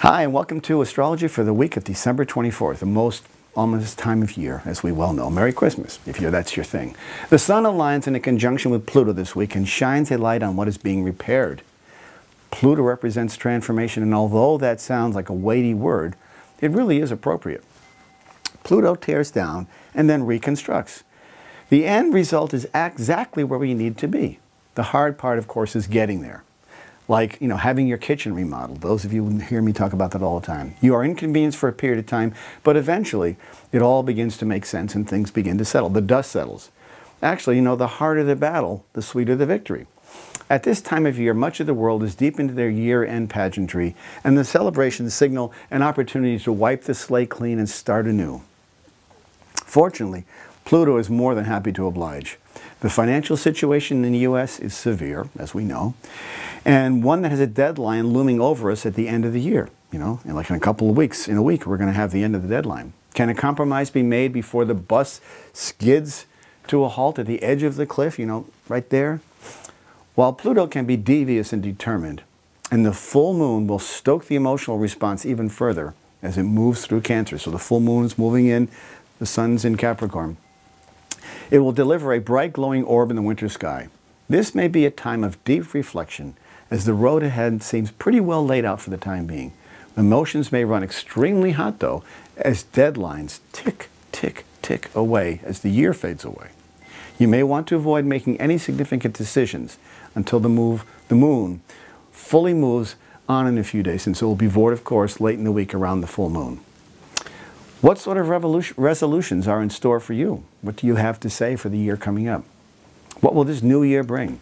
Hi, and welcome to Astrology for the week of December 24th, the most ominous time of year, as we well know. Merry Christmas, if that's your thing. The Sun aligns in a conjunction with Pluto this week and shines a light on what is being repaired. Pluto represents transformation, and although that sounds like a weighty word, it really is appropriate. Pluto tears down and then reconstructs. The end result is exactly where we need to be. The hard part, of course, is getting there. Like, having your kitchen remodeled. Those of you who hear me talk about that all the time. You are inconvenienced for a period of time, but eventually it all begins to make sense and things begin to settle. The dust settles. Actually, the harder the battle, the sweeter the victory. At this time of year, much of the world is deep into their year-end pageantry, and the celebrations signal an opportunity to wipe the slate clean and start anew. Fortunately, Pluto is more than happy to oblige. The financial situation in the U.S. is severe, as we know, and one that has a deadline looming over us at the end of the year. In a couple of weeks, in a week, we're going to have the end of the deadline. Can a compromise be made before the bus skids to a halt at the edge of the cliff, right there? While Pluto can be devious and determined, and the full moon will stoke the emotional response even further as it moves through Cancer. So the full moon is moving in, the sun's in Capricorn. It will deliver a bright glowing orb in the winter sky. This may be a time of deep reflection, as the road ahead seems pretty well laid out for the time being. Emotions may run extremely hot, though, as deadlines tick, tick, tick away as the year fades away. You may want to avoid making any significant decisions until the moon fully moves on in a few days, since it will be void, of course, late in the week around the full moon. What sort of resolutions are in store for you? What do you have to say for the year coming up? What will this new year bring?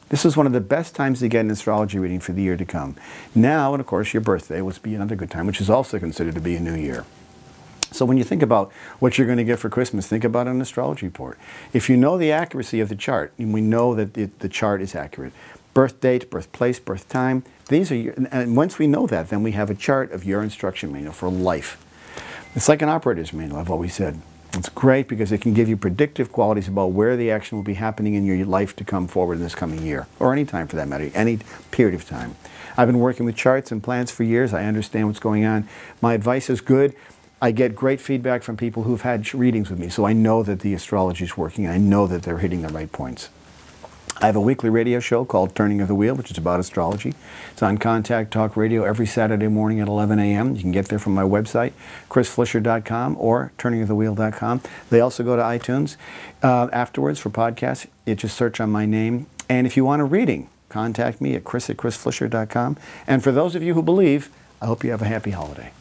This is one of the best times to get an astrology reading for the year to come. Now, and of course, your birthday would be another good time, which is also considered to be a new year. So when you think about what you're going to get for Christmas, think about an astrology report. If you know the accuracy of the chart, and we know that the chart is accurate, birth date, birthplace, birth time, and once we know that, then we have a chart of your instruction manual for life. It's like an operator's manual, I've always said. It's great because it can give you predictive qualities about where the action will be happening in your life to come forward in this coming year, or any time for that matter, any period of time. I've been working with charts and plans for years. I understand what's going on. My advice is good. I get great feedback from people who've had readings with me, so I know that the astrology is working. I know that they're hitting the right points. I have a weekly radio show called Turning of the Wheel, which is about astrology. It's on Contact Talk Radio every Saturday morning at 11 a.m. You can get there from my website, ChrisFlisher.com or TurningOfTheWheel.com. They also go to iTunes afterwards for podcasts. You just search on my name. And if you want a reading, contact me at Chris@ChrisFlisher.com. And for those of you who believe, I hope you have a happy holiday.